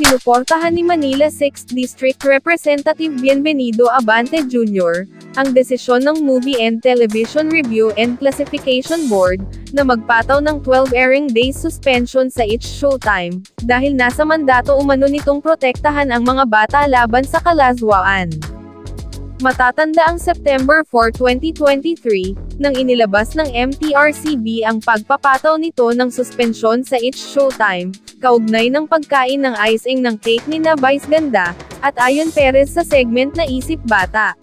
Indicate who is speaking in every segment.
Speaker 1: Sinuportahan ni Manila 6th District Representative Bienvenido Abante Jr., ang desisyon ng Movie and Television Review and Classification Board, na magpataw ng 12 airing days suspension sa each showtime, dahil nasa mandato umano nitong protektahan ang mga bata laban sa kalaswaan. Matatanda ang September 4, 2023, nang inilabas ng MTRCB ang pagpapataw nito ng suspensyon sa each showtime, kaugnay ng pagkain ng icing ng cake ni na Vice Ganda, at Ayon Perez sa segment na Isip Bata.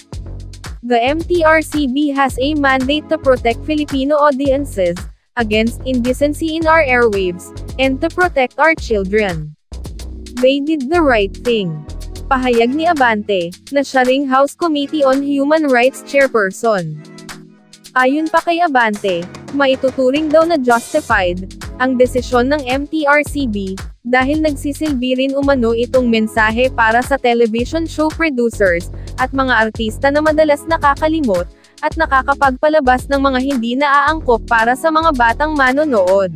Speaker 1: The MTRCB has a mandate to protect Filipino audiences against indecency in our airwaves, and to protect our children. They did the right thing. Pahayag ni Abante, na siya ring House Committee on Human Rights Chairperson. Ayon pa kay Abante, maituturing daw na justified ang desisyon ng MTRCB, dahil nagsisilbi rin umano itong mensahe para sa television show producers, at mga artista na madalas nakakalimot, at nakakapagpalabas ng mga hindi naaangkop para sa mga batang manonood.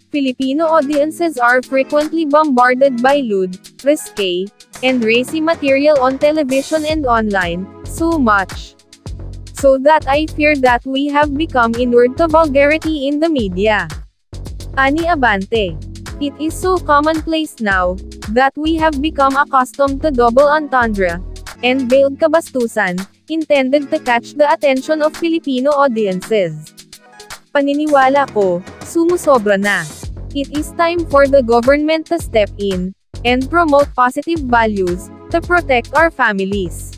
Speaker 1: Filipino audiences are frequently bombarded by lewd, risque, and racy material on television and online, so much so that I fear that we have become inured to vulgarity in the media. Ani Abante, it is so commonplace now that we have become accustomed to double entendre and veiled kabastusan, intended to catch the attention of Filipino audiences. Paniniwala ko, sumusobra na. It is time for the government to step in and promote positive values to protect our families.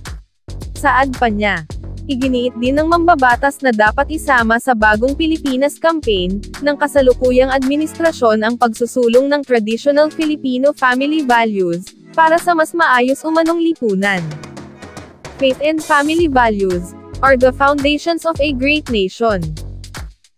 Speaker 1: Saad pa niya. Iginiit din ng mambabatas na dapat isama sa Bagong Pilipinas campaign ng kasalukuyang administrasyon ang pagsusulong ng traditional Filipino family values para sa mas maayos umanong lipunan. Faith and family values are the foundations of a great nation.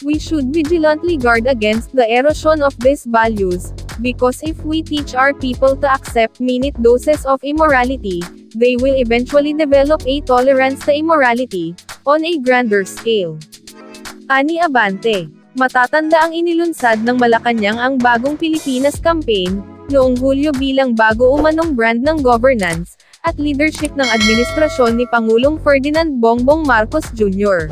Speaker 1: We should vigilantly guard against the erosion of these values, because if we teach our people to accept minute doses of immorality, they will eventually develop a tolerance to immorality, on a grander scale. Ani Abante, matatanda ang inilunsad ng Malacanang ang Bagong Pilipinas campaign, noong Hulyo bilang bago umanong brand ng governance, at leadership ng administrasyon ni Pangulong Ferdinand Bongbong Marcos Jr.